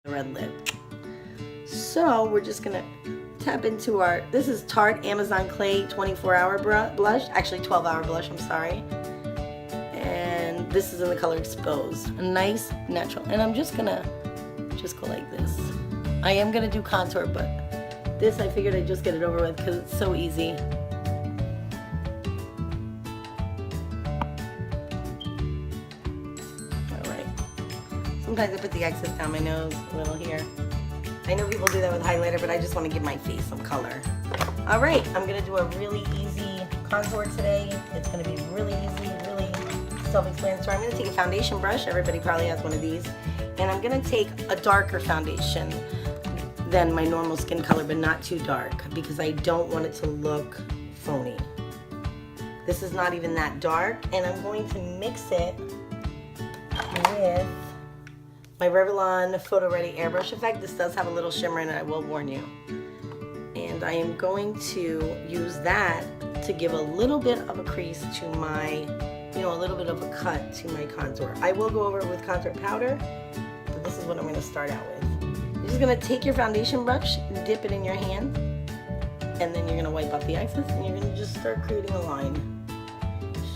red lip. So we're just gonna tap into our, this is Tarte Amazon Clay 24-hour blush, actually 12-hour blush, I'm sorry. And this is in the color Exposed. A nice natural. And I'm just gonna go like this. I am gonna do contour, but this I figured I'd just get it over with because it's so easy. Alright. Sometimes I put the excess down my nose a little here. I know people do that with highlighter, but I just want to give my face some color. Alright, I'm going to do a really easy contour today. It's going to be really easy, really self-explanatory. I'm going to take a foundation brush. Everybody probably has one of these. And I'm going to take a darker foundation than my normal skin color, but not too dark, because I don't want it to look phony. This is not even that dark, and I'm going to mix it with my Revlon Photo Ready Airbrush Effect. This does have a little shimmer in it, I will warn you. And I am going to use that to give a little bit of a crease to my, a little bit of a cut to my contour. I will go over it with contour powder, but this is what I'm going to start out with. You're just going to take your foundation brush, dip it in your hand, and then you're going to wipe off the excess, and you're going to just start creating a line.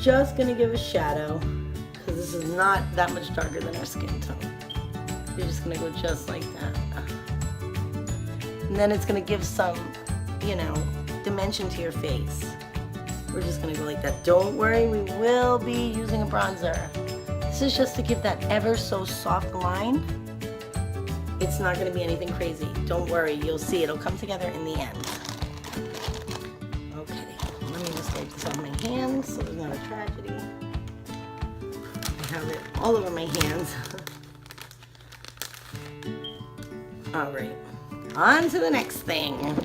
Just going to give a shadow, because this is not that much darker than our skin tone. You're just going to go just like that. And then it's going to give some, dimension to your face. We're just going to go like that. Don't worry, we will be using a bronzer. This is just to give that ever so soft line. It's not going to be anything crazy. Don't worry, you'll see it'll come together in the end. Okay, let me just wipe this off my hands so there's not a tragedy. I have it all over my hands. Alright, on to the next thing.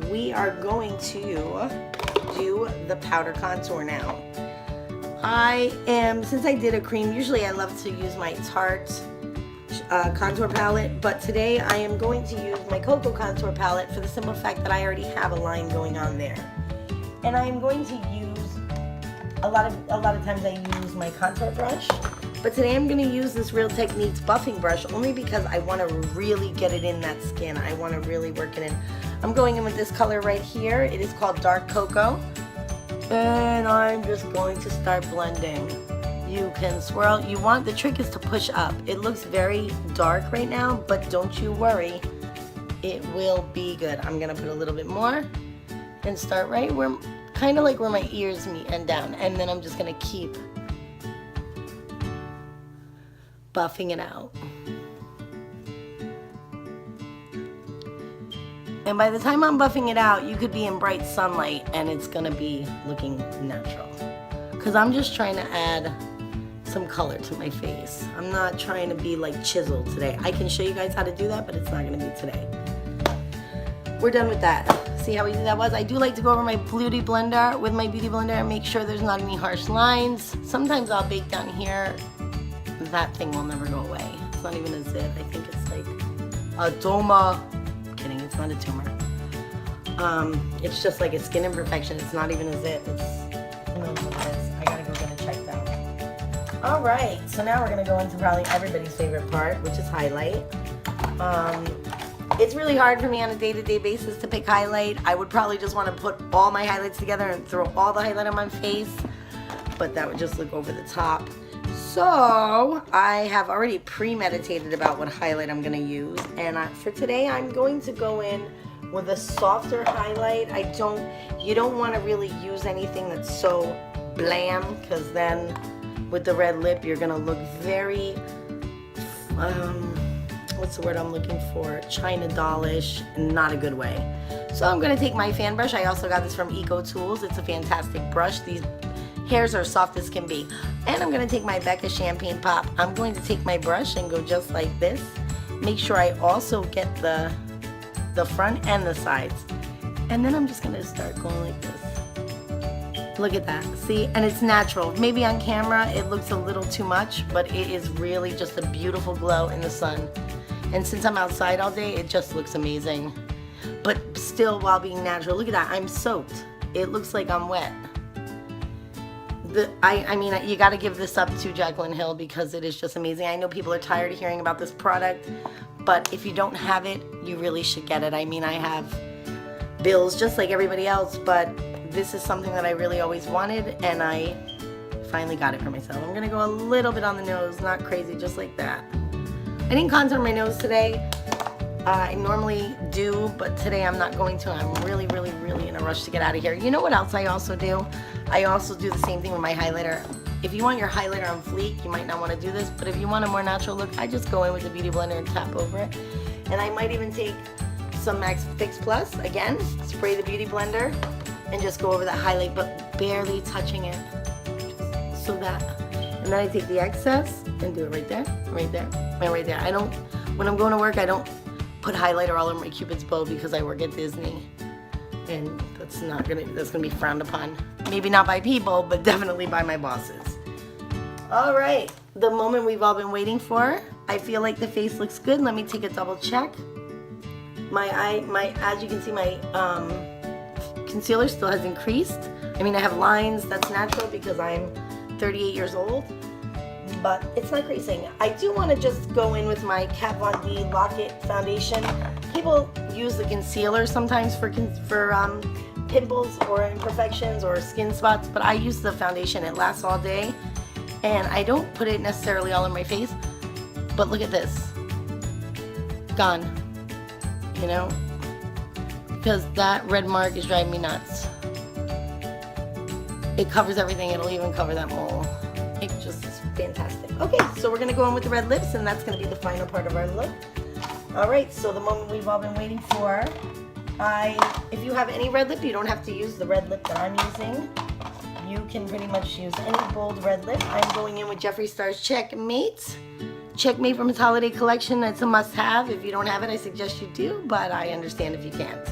We are going to do the powder contour now. Since I did a cream, usually I love to use my Tarte contour palette, but today I am going to use my Cocoa contour palette for the simple fact that I already have a line going on there. And I am going to use, a lot of times I use my contour brush, but today I'm going to use this Real Techniques buffing brush only because I want to really get it in that skin. I want to really work it in. I'm going in with this color right here. It is called Dark Cocoa. And I'm just going to start blending. You can swirl. The trick is to push up. It looks very dark right now, but don't you worry. It will be good. I'm going to put a little bit more and start right where, kind of like where my ears meet and down. And then I'm just going to keep buffing it out. And by the time I'm buffing it out, you could be in bright sunlight and it's gonna be looking natural. Because I'm just trying to add some color to my face. I'm not trying to be like chiseled today. I can show you guys how to do that, but it's not gonna be today. We're done with that. See how easy that was? I do like to go over my beauty blender with my beauty blender and make sure there's not any harsh lines. Sometimes I'll bake down here. That thing will never go away. It's not even a zit. I think it's like a doma. I'm kidding, it's not a tumor. It's just like a skin imperfection. It's not even a zit. It's, who knows what it is. I gotta go get it checked out. Alright, so now we're gonna go into probably everybody's favorite part, which is highlight. It's really hard for me on a day-to-day basis to pick highlight. I would probably just want to put all my highlights together and throw all the highlight on my face, but that would just look over the top. So I have already premeditated about what highlight I'm going to use, and for today I'm going to go in with a softer highlight. You don't want to really use anything that's so bland, because then with the red lip you're going to look very, what's the word I'm looking for? China dollish, not a good way. So I'm going to take my fan brush. I also got this from Eco Tools. It's a fantastic brush. These hairs are soft as can be. And I'm going to take my Becca Champagne Pop. I'm going to take my brush and go just like this. Make sure I also get the front and the sides. And then I'm just going to start going like this. Look at that. See? And it's natural. Maybe on camera it looks a little too much, but it is really just a beautiful glow in the sun. And since I'm outside all day, it just looks amazing. But still while being natural. Look at that. I'm soaked. It looks like I'm wet. I mean, you got to give this up to Jaclyn Hill because it is just amazing. I know people are tired of hearing about this product, but if you don't have it, you really should get it. I mean, I have bills just like everybody else, but this is something that I really always wanted, and I finally got it for myself. I'm gonna go a little bit on the nose, not crazy, just like that. I didn't contour my nose today. I normally do, but today I'm not going to. I'm really, really, really in a rush to get out of here. You know what else I also do? I also do the same thing with my highlighter. If you want your highlighter on fleek, you might not want to do this, but if you want a more natural look, I just go in with the Beauty Blender and tap over it. And I might even take some Max Fix Plus, again, spray the Beauty Blender, and just go over that highlight, but barely touching it, just so that. And then I take the excess and do it right there, right there, and right there. I don't, when I'm going to work, I don't put highlighter all over my Cupid's bow because I work at Disney, and that's gonna be frowned upon. Maybe not by people, but definitely by my bosses. All right, the moment we've all been waiting for. I feel like the face looks good. Let me take a double check. As you can see, my concealer still has increased. I mean, I have lines. That's natural because I'm 38 years old. But it's not creasing. I do want to just go in with my Kat Von D Lock-It foundation. People use the concealer sometimes for pimples or imperfections or skin spots, but I use the foundation. It lasts all day, and I don't put it necessarily all in my face, but look at this. Gone. You know? Because that red mark is driving me nuts. It covers everything. It'll even cover that mole. It just is fantastic. Okay, so we're gonna go in with the red lips, and that's gonna be the final part of our look. All right, so the moment we've all been waiting for. If you have any red lip, you don't have to use the red lip that I'm using. You can pretty much use any bold red lip. I'm going in with Jeffree Star's Checkmate. Checkmate from his holiday collection. It's a must-have. If you don't have it, I suggest you do, but I understand if you can't.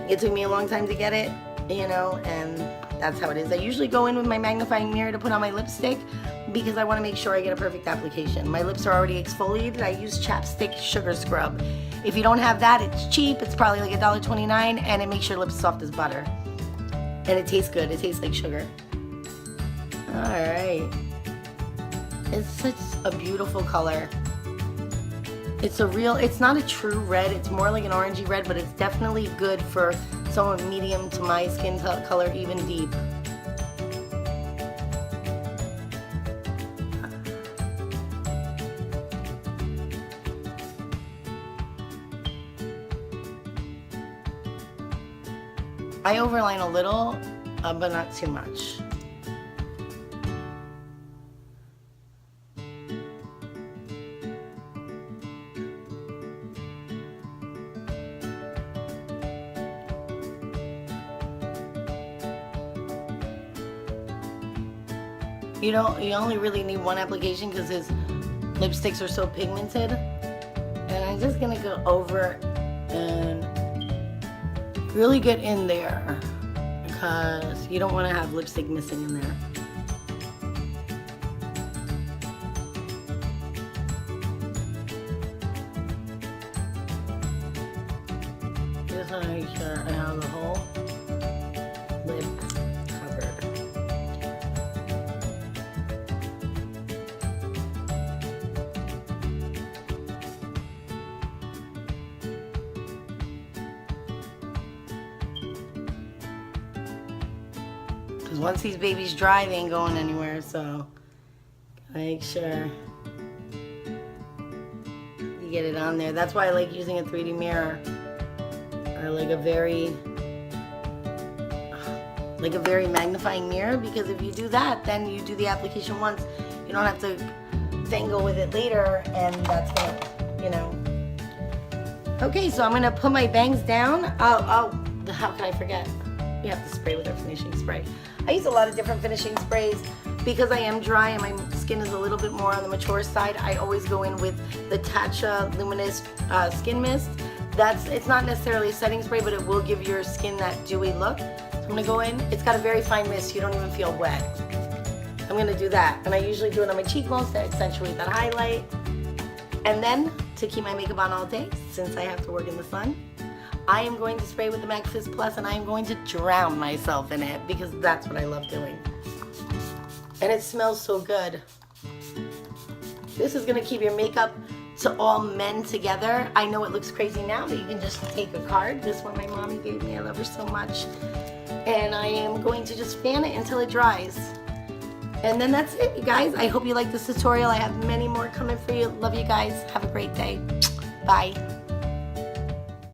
It took me a long time to get it, you know, and that's how it is. I usually go in with my magnifying mirror to put on my lipstick because I want to make sure I get a perfect application. My lips are already exfoliated. I use chapstick sugar scrub. If you don't have that, it's cheap. It's probably like $1.29, and it makes your lips soft as butter. And it tastes good. It tastes like sugar. All right. It's such a beautiful color. It's not a true red. It's more like an orangey red, but it's definitely good for someone medium to my skin color, even deep. I overline a little, but not too much. You only really need one application because his lipsticks are so pigmented. And I'm just gonna go over and really get in there because you don't want to have lipstick missing in there. Just want to make sure I have the whole lip covered. Because once these babies dry, they ain't going anywhere, so make sure you get it on there. That's why I like using a 3D mirror, or like a very magnifying mirror, because if you do that, then you do the application once. You don't have to tangle with it later, and that's gonna, Okay, so I'm gonna put my bangs down. Oh, how can I forget? You have to spray with a finishing spray. I use a lot of different finishing sprays because I am dry and my skin is a little bit more on the mature side. I always go in with the Tatcha Luminous Skin Mist. It's not necessarily a setting spray, but it will give your skin that dewy look. So I'm gonna go in. It's got a very fine mist. You don't even feel wet. I'm gonna do that, and I usually do it on my cheekbones to accentuate that highlight. And then to keep my makeup on all day, since I have to work in the sun, I am going to spray with the MAC Fizz Plus, and I am going to drown myself in it because that's what I love doing. And it smells so good. This is gonna keep your makeup to all men together. I know it looks crazy now, but you can just take a card. This one my mommy gave me, I love her so much. And I am going to just fan it until it dries. And then that's it, you guys. I hope you liked this tutorial. I have many more coming for you. Love you guys. Have a great day. Bye.